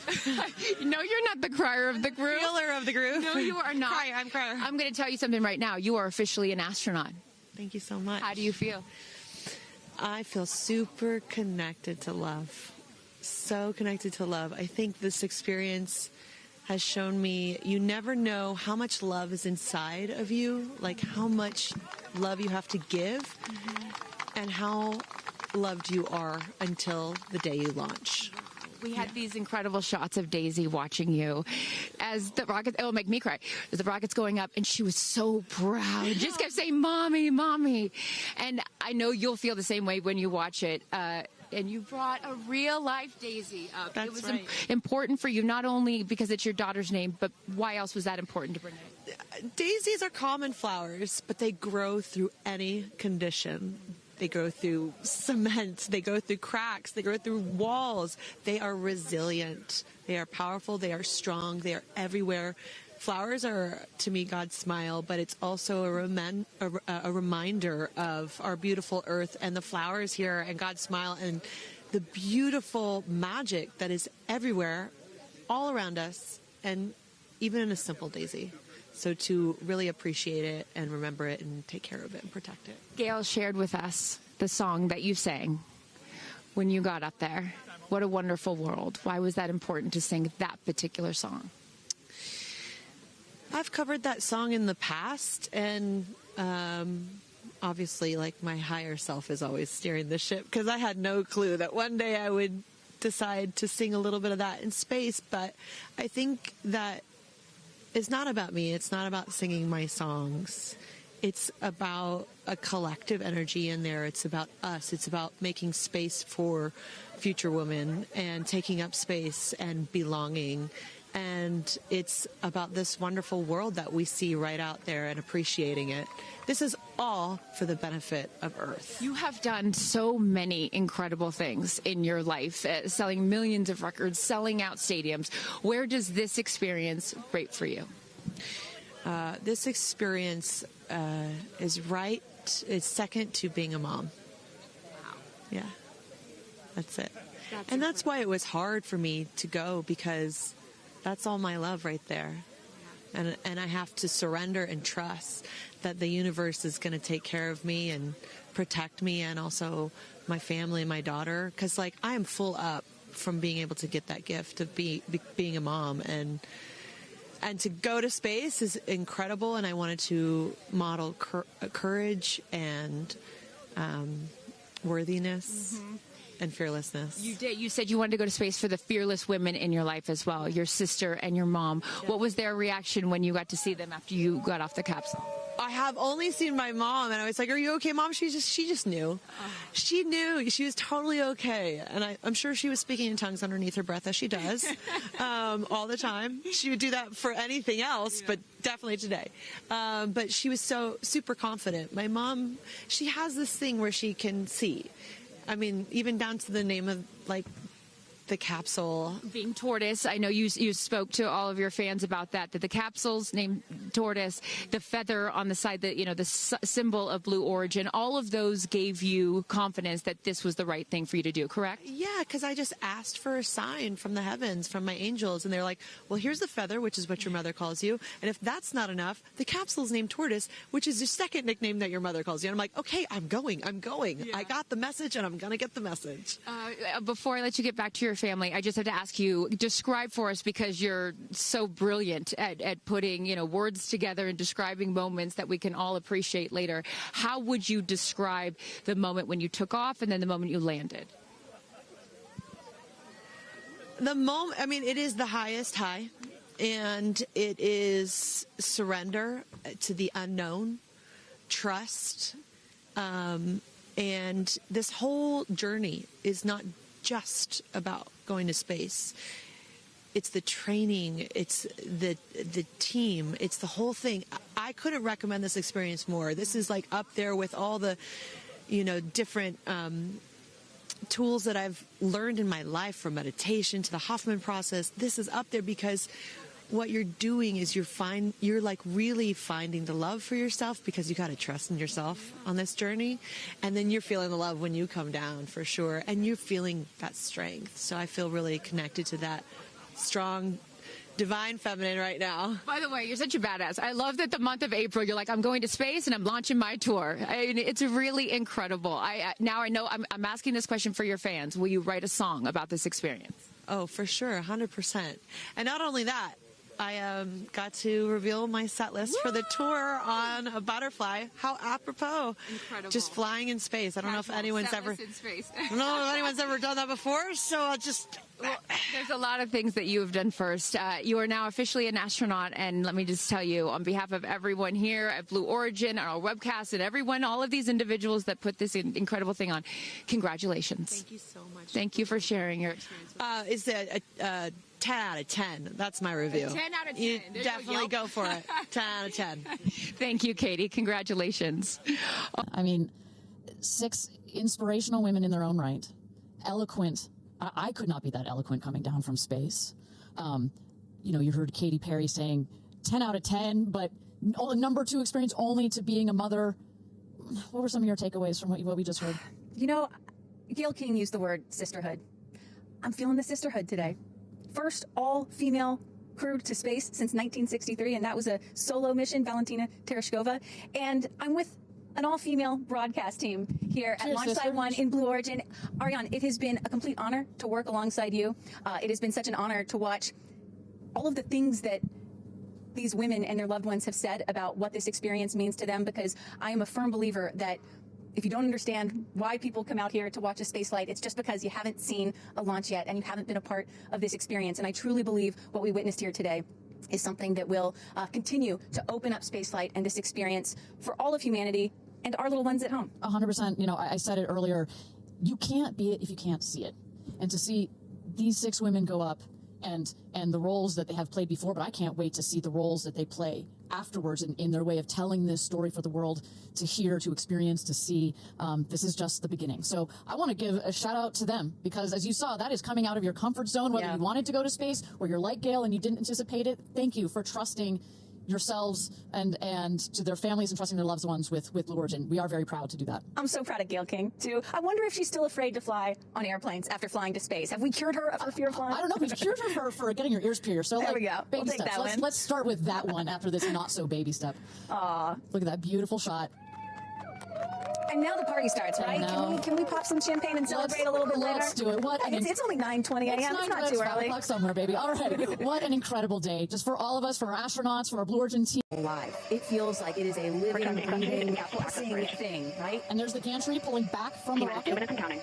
group. No, you're not the crier of the group. Feeler of the group. No, you are not. I'm crier. I'm going to tell you something right now. You are officially an astronaut. Thank you so much. How do you feel? I feel super connected to love. So connected to love. I think this experience has shown me you never know how much love is inside of you, like how much love you have to give, and how loved you are until the day you launch. We had these incredible shots of Daisy watching you as the rocket, it'll make me cry, as the rocket's going up, and she was so proud. Just kept saying, Mommy, Mommy. And I know you'll feel the same way when you watch it. And you brought a real-life Daisy up. That's it was right. important for you, not only because it's your daughter's name, but why else was that important to bring it? Daisies are common flowers, but they grow through any condition. They go through cement, they go through cracks, they go through walls. They are resilient. They are powerful, they are strong, they are everywhere. Flowers are, to me, God's smile, but it's also a reminder of our beautiful earth and the flowers here and God's smile and the beautiful magic that is everywhere, all around us, and even in a simple daisy. So to really appreciate it and remember it and take care of it and protect it. Gail shared with us the song that you sang when you got up there. What a wonderful world. Why was that important to sing that particular song? I've covered that song in the past, and obviously, like, my higher self is always steering the ship, because I had no clue that one day I would decide to sing a little bit of that in space. But I think that it's not about me. It's not about singing my songs. It's about a collective energy in there. It's about us. It's about making space for future women and taking up space and belonging. And it's about this wonderful world that we see right out there and appreciating it. This is all for the benefit of Earth. You have done so many incredible things in your life, selling millions of records, selling out stadiums. Where does this experience rate for you? This experience is right. It's second to being a mom. Wow. Yeah, that's it. That's why it was hard for me to go, because that's all my love right there. And I have to surrender and trust that the universe is going to take care of me and protect me, and also my family and my daughter. Because, like, I am full up from being able to get that gift of being a mom. And to go to space is incredible. And I wanted to model courage and worthiness. Mm-hmm. And fearlessness. You did. You said you wanted to go to space for the fearless women in your life as well, your sister and your mom. Yeah. What was their reaction when you got to see them after you got off the capsule? I have only seen my mom, and I was like, "Are you okay, Mom?" She just knew. She knew. She was totally okay. And I'm sure she was speaking in tongues underneath her breath, as she does all the time. She would do that for anything else, but definitely today. But she was so super confident. My mom, she has this thing where she can see. I mean, even down to the name of, like, the capsule being tortoise. I know you spoke to all of your fans about that the capsule's named tortoise, the feather on the side, the symbol of Blue Origin, all of those gave you confidence that this was the right thing for you to do, correct? Yeah, because I just asked for a sign from the heavens, from my angels, and they're like, well, here's the feather, which is what your mother calls you, and if that's not enough, the capsule's named Tortoise, which is your second nickname that your mother calls you. And I'm like, okay, I'm going. Yeah. I got the message, and I'm going to get the message. Before I let you get back to your family, I just have to ask you, describe for us, because you're so brilliant at putting, words together and describing moments that we can all appreciate later. How would you describe the moment when you took off and then the moment you landed? The moment, I mean, it is the highest high, and it is surrender to the unknown, trust, and this whole journey is not just about going to space. It's the training, it's the team, it's the whole thing. I couldn't recommend this experience more. This is like up there with all the, different tools that I've learned in my life, from meditation to the Hoffman process. This is up there because what you're doing is you're like really finding the love for yourself, because you got to trust in yourself on this journey. And then you're feeling the love when you come down, for sure. And you're feeling that strength. So I feel really connected to that strong, divine feminine right now. By the way, you're such a badass. I love that the month of April, you're like, I'm going to space and I'm launching my tour. I mean, it's really incredible. Now I know I'm asking this question for your fans. Will you write a song about this experience? Oh, for sure, 100%. And not only that, I got to reveal my set list for the tour on a butterfly. How apropos. Incredible. Just flying in space. I don't know if anyone's ever done that before, so I'll just... Well, there's a lot of things that you have done first. You are now officially an astronaut, and let me just tell you, on behalf of everyone here at Blue Origin, our webcast, and everyone, all of these individuals that put this incredible thing on, congratulations. Thank you so much. Thank you for sharing your experience. It's a 10 out of 10. That's my review. 10 out of 10. You There's definitely no go for it. 10 out of 10. Thank you, Katy. Congratulations. I mean, 6 inspirational women in their own right, eloquent. I could not be that eloquent coming down from space. You heard Katy Perry saying 10 out of 10, but number 2 experience only to being a mother. What were some of your takeaways from what we just heard? Gayle King used the word sisterhood. I'm feeling the sisterhood today. First all-female crew to space since 1963, and that was a solo mission, Valentina Tereshkova. And I'm with an all-female broadcast team here at Launch Site 1 in Blue Origin. Ariane, it has been a complete honor to work alongside you. It has been such an honor to watch all of the things that these women and their loved ones have said about what this experience means to them, because I am a firm believer that if you don't understand why people come out here to watch a space flight, it's just because you haven't seen a launch yet and you haven't been a part of this experience. And I truly believe what we witnessed here today is something that will continue to open up spaceflight and this experience for all of humanity and our little ones at home. 100%. I said it earlier. You can't be it if you can't see it. And to see these 6 women go up and the roles that they have played before, but I can't wait to see the roles that they play afterwards in their way of telling this story for the world to hear, to experience, to see. This is just the beginning. So I want to give a shout out to them, because as you saw, that is coming out of your comfort zone, whether you wanted to go to space or you're like Gayle and you didn't anticipate it. Thank you for trusting yourselves and to their families and trusting their loved ones with Blue Origin. We are very proud to do that. I'm so proud of Gayle King, too. I wonder if she's still afraid to fly on airplanes after flying to space. Have we cured her of her fear of flying? I don't know. We've cured her for getting her ears pierced. So there we go. Baby we'll take steps. that one. Let's start with that one after this not so baby step. Aw. Look at that beautiful shot. And now the party starts, right? Can we pop some champagne and celebrate a little bit later? Let's do it. It's only 9:20 a.m. It's not too early. 5 o'clock somewhere, baby. All right. What an incredible day. Just for all of us, for our astronauts, for our Blue Origin team. Live. It feels like it is a living, breathing, pulsing thing, right? And there's the gantry pulling back from the rocket. 2 minutes and counting.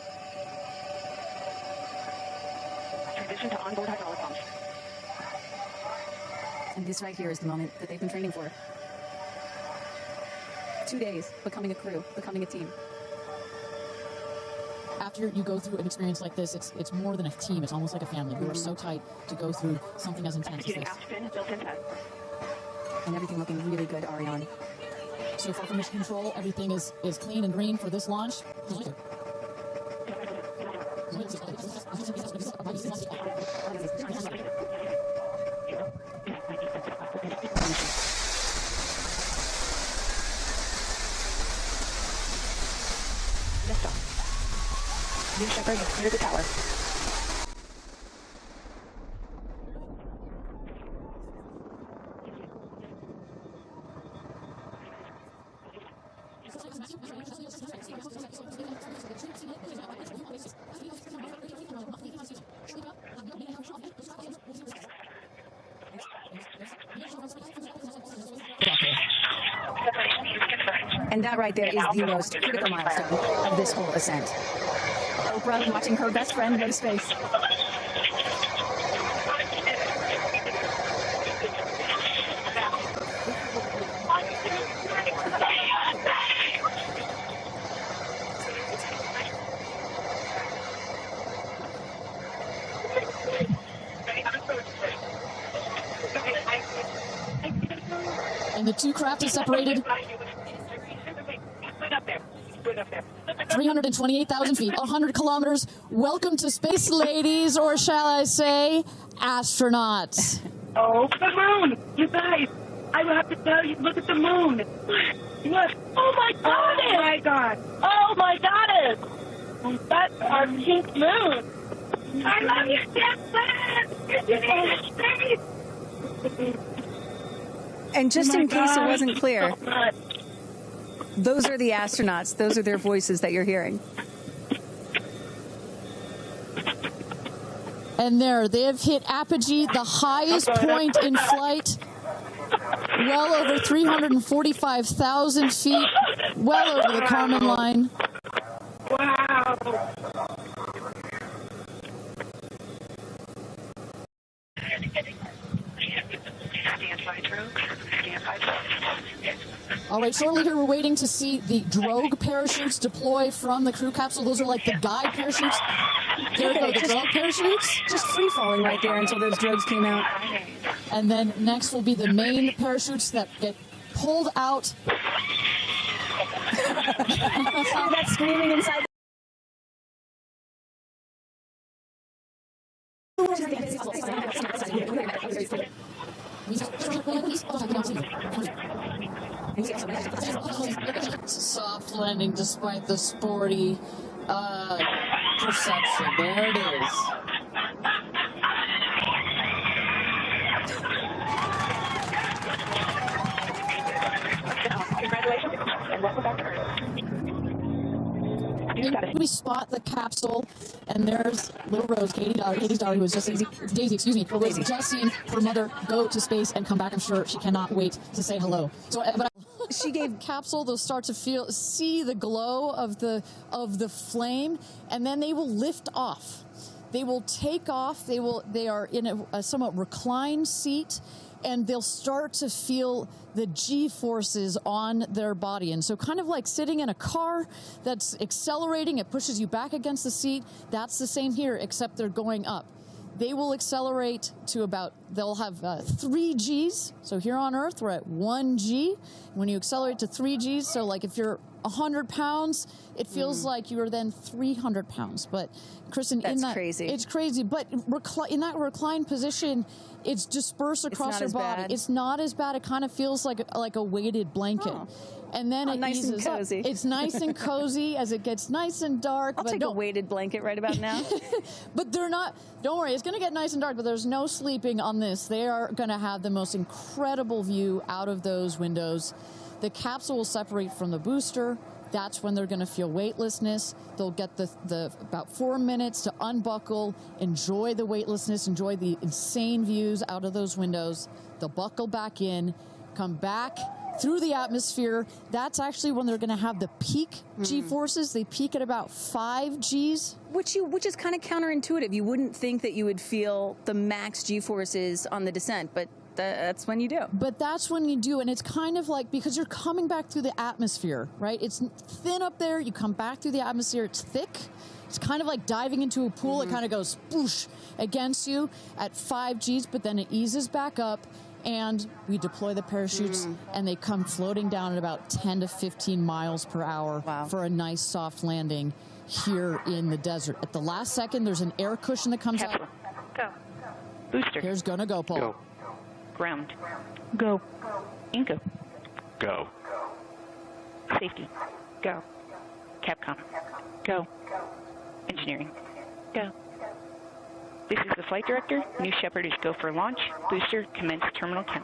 Transition to onboard hydraulic pumps. And this right here is the moment that they've been training for. 2 days, becoming a crew, becoming a team. After you go through an experience like this, it's more than a team. It's almost like a family. We are so tight to go through something as intense as this. And everything looking really good, Ariane. So far from mission control, everything is clean and green for this launch. New Shepard, clear the tower. And that right there is the most critical milestone of this whole ascent. Oprah watching her best friend go to space. And the 2 craft is separated 328,000 feet, 100 kilometers. Welcome to space, ladies, or shall I say, astronauts. Oh, the moon! You guys, I have to tell you, look at the moon. Look. Oh my God! Oh my God! Oh my God! That's our pink moon. I love you, Jackson! And just in case it wasn't clear, those are the astronauts. Those are their voices that you're hearing. And there, they have hit apogee, the highest point in flight, well over 345,000 feet, well over the Kármán line. Wow. All right, shortly here we're waiting to see the drogue parachutes deploy from the crew capsule. Those are like the guide parachutes. There we go, the drogue parachutes. Just free falling right there until those drogues came out. And then next will be the main parachutes that get pulled out. That's screaming inside. Soft landing despite the sporty perception. There it is. Congratulations, and welcome back to Earth. We spot the capsule, and there's little Rose, Katy's daughter, who was just Daisy, excuse me, who was just seen her mother go to space and come back. I'm sure she cannot wait to say hello. So, but she gave capsule. They'll start to see the glow of the flame, and then they will lift off. They will take off. They are in a somewhat reclined seat, and they'll start to feel the G-forces on their body. And so kind of like sitting in a car that's accelerating, it pushes you back against the seat. That's the same here, except they're going up. They will accelerate to they'll have 3 Gs. So here on Earth, we're at 1 G. When you accelerate to 3 Gs, so like if you're 100 pounds, it feels like you are then 300 pounds. But Kristen, that's crazy. It's crazy. But in that reclined position, it's dispersed across your body. Bad. It's not as bad. It kind of feels like a weighted blanket. Oh. And then it nice eases and cozy. up. It's nice and cozy as it gets nice and dark. I'll take a weighted blanket right about now. But they're not, don't worry, it's going to get nice and dark, but there's no sleeping on this. They are going to have the most incredible view out of those windows. The capsule will separate from the booster. That's when they're going to feel weightlessness. They'll get the about 4 minutes to unbuckle, enjoy the weightlessness, enjoy the insane views out of those windows. They'll buckle back in, come back through the atmosphere. That's actually when they're going to have the peak G-forces. They peak at about 5 Gs. Which is kind of counterintuitive. You wouldn't think that you would feel the max G-forces on the descent, but that's when you do. But that's when you do, and it's kind of like, because you're coming back through the atmosphere, right? It's thin up there, you come back through the atmosphere, it's thick. It's kind of like diving into a pool. It kind of goes spoosh against you at 5 Gs, but then it eases back up, and we deploy the parachutes, and they come floating down at about 10 to 15 miles per hour for a nice soft landing here in the desert. At the last second, there's an air cushion that comes out. Go. Booster. Here's gonna go, Paul. Go. Ground. Go. Inco. Go. Safety. Go. Capcom. Go. Engineering. Go. This is the flight director. New Shepard is go for launch. Booster, commence terminal 10.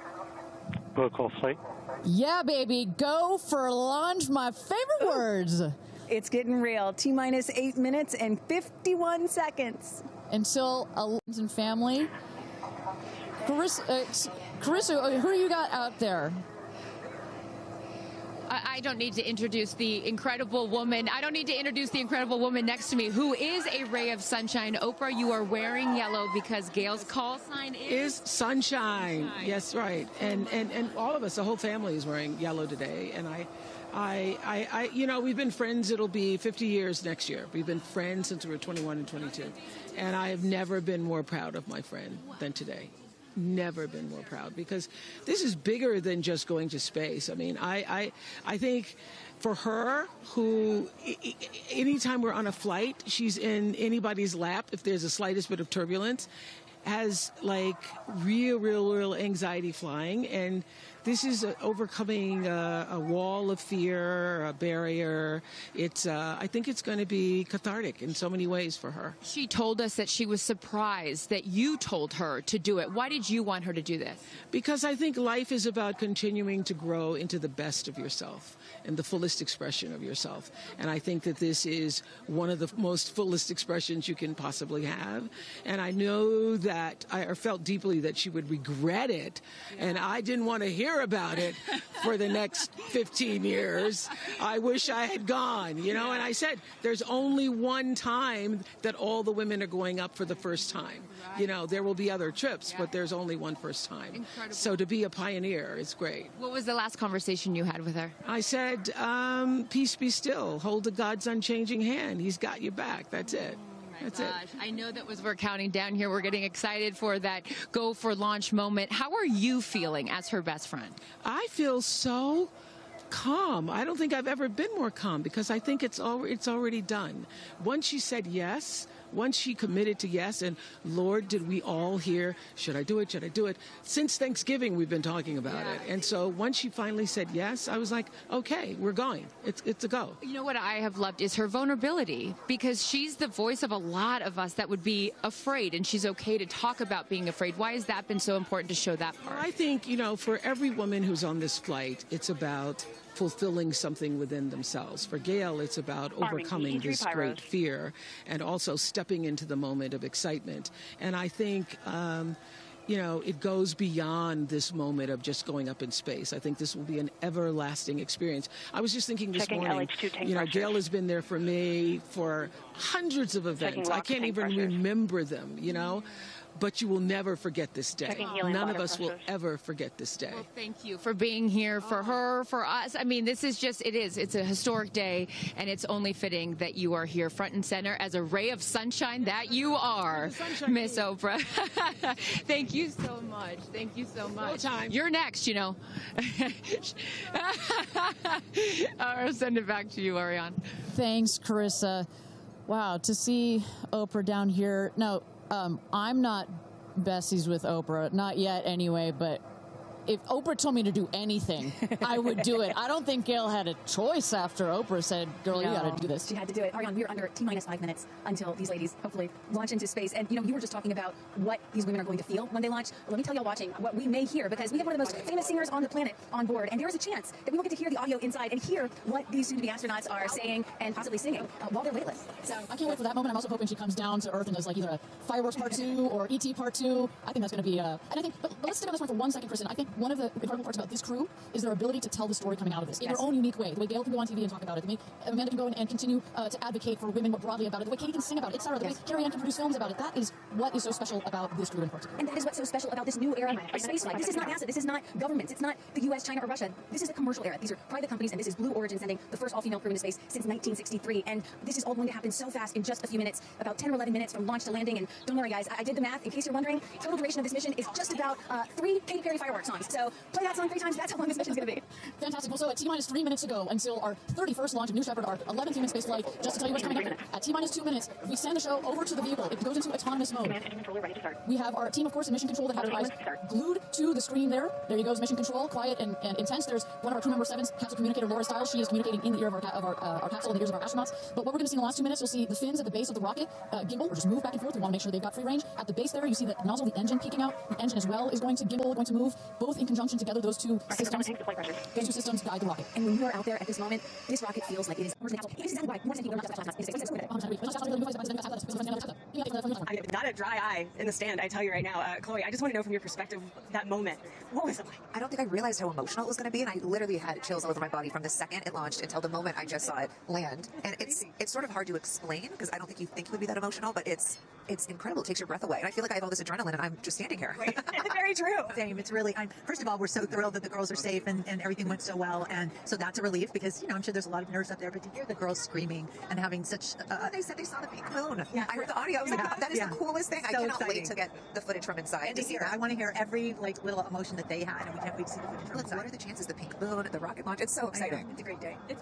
Protocol flight. Yeah, baby. Go for launch. My favorite words. It's getting real. T-minus 8 minutes and 51 seconds. Until and family. Carissa, who you got out there? I don't need to introduce the incredible woman. I don't need to introduce the incredible woman next to me, who is a ray of sunshine. Oprah, you are wearing yellow because Gail's call sign is sunshine. Yes, right. And all of us, the whole family is wearing yellow today. And I you know, we've been friends. It'll be 50 years next year. We've been friends since we were 21 and 22. And I have never been more proud of my friend than today. Never been more proud, because this is bigger than just going to space. I mean, I think for her, who anytime we're on a flight, she's in anybody's lap if there's the slightest bit of turbulence. has like real anxiety flying, and this is overcoming a wall of fear, a barrier. I think it's going to be cathartic in so many ways for her. She told us that she was surprised that you told her to do it. Why did you want her to do this? Because I think life is about continuing to grow into the best of yourself and the fullest expression of yourself. And I think that this is one of the most fullest expressions you can possibly have. And I know that I felt deeply that she would regret it. And I didn't want to hear about it for the next 15 years. I wish I had gone, and I said, there's only one time that all the women are going up for the first time. There will be other trips, but there's only one first time. Incredible. So to be a pioneer is great. What was the last conversation you had with her? I said, peace be still. Hold the God's unchanging hand. He's got your back. That's it. That's it. I know that we're counting down here. We're getting excited for that go for launch moment. How are you feeling as her best friend? I feel so calm. I don't think I've ever been more calm because I think it's already done. Once she said yes, once she committed to yes, and Lord, did we all hear, should I do it? Should I do it? Since Thanksgiving, we've been talking about it. And so once she finally said yes, I was like, okay, we're going. It's a go. You know what I have loved is her vulnerability, because she's the voice of a lot of us that would be afraid, and she's okay to talk about being afraid. Why has that been so important to show that part? I think, for every woman who's on this flight, it's about fulfilling something within themselves. For Gail, it's about overcoming this great fear and also stepping into the moment of excitement. And I think, it goes beyond this moment of just going up in space. I think this will be an everlasting experience. I was just thinking this morning, Gail has been there for me for hundreds of events. I can't even remember them, But you will never forget this day. None of us will ever forget this day. Well, thank you for being here, for her, for us. I mean, this is it's a historic day, and it's only fitting that you are here front and center as a ray of sunshine that you are, Miss Oprah. Thank you so much. Thank you so much. No time. You're next, I'll send it back to you, Ariane. Thanks, Carissa. Wow, to see Oprah down here. No, I'm not besties with Oprah, not yet anyway, but if Oprah told me to do anything, I would do it. I don't think Gail had a choice after Oprah said, girl, you got to do this. She had to do it. Ariane, we are under T-minus 5 minutes until these ladies hopefully launch into space. And, you were just talking about what these women are going to feel when they launch. Let me tell y'all watching what we may hear, because we have one of the most famous singers on the planet on board. And there is a chance that we will get to hear the audio inside and hear what these soon-to-be astronauts are saying and possibly singing while they're weightless. So I can't wait for that moment. I'm also hoping she comes down to Earth and does like either a Fireworks Part 2 or E.T. Part 2. I think that's going to be, and I think, but let's stick on this one for 1 second, Kristen. I think one of the incredible parts about this crew is their ability to tell the story coming out of this in their own unique way. The way Gail can go on TV and talk about it, the way Amanda can go and continue to advocate for women more broadly about it, the way Katy can sing about it, etc. The way Carrie Ann can produce films about it. That is what is so special about this crew in particular. And that is what's so special about this new era of spaceflight. This is not NASA. This is not governments. It's not the U.S., China, or Russia. This is a commercial era. These are private companies, and this is Blue Origin sending the first all-female crew into space since 1963. And this is all going to happen so fast in just a few minutes, about 10 or 11 minutes from launch to landing. And don't worry, guys, I did the math. In case you're wondering, total duration of this mission is just about 3 Katy Perry fireworks songs. So play that song 3 times. That's how long this mission's going to be. Fantastic. Well, so at T-minus 3 minutes to go until our 31st launch of New Shepard, our 11th human space flight, just to tell you what's coming up. At T-minus 2 minutes, we send the show over to the vehicle. It goes into autonomous mode. We have our team, of course, in mission control that have their eyes glued to the screen there. There you go, mission control, quiet and intense. There's one of our crew member 7's capsule communicator, Laura Stiles. She is communicating in the ear of our capsule, in the ears of our astronauts. But what we're going to see in the last 2 minutes, you'll see the fins at the base of the rocket gimbal, or just move back and forth. We want to make sure they've got free range. At the base there, you see the nozzle, the engine peeking out. The engine as well is going to gimbal, going to move, both in conjunction together. Those two systems guide the rocket. And when you are out there at this moment, this rocket feels like it is. It is exactly why more than people are not a dry eye in the stand, I tell you right now. Chloe, I just want to know from your perspective, that moment, what was it like? I don't think I realized how emotional it was going to be, and I literally had chills all over my body from the second it launched until the moment I just saw it land. And it's sort of hard to explain, because I don't think you think it would be that emotional, but it's incredible. It takes your breath away. And I feel like I have all this adrenaline, and I'm just standing here. Very true. Same. It's really, first of all, we're so thrilled that the girls are safe and everything went so well. And so that's a relief, because, I'm sure there's a lot of nerves up there, but to hear the girls screaming and having such... they said they saw the pink moon. Yeah. I heard the audio. I was like, that is the coolest thing. So I cannot exciting. wait to get the footage from inside. And to hear, I want to hear every little emotion that they had, and we can't wait to see the footage from inside. What are the chances? The pink moon, the rocket launch. It's so exciting. It's a great day. It's been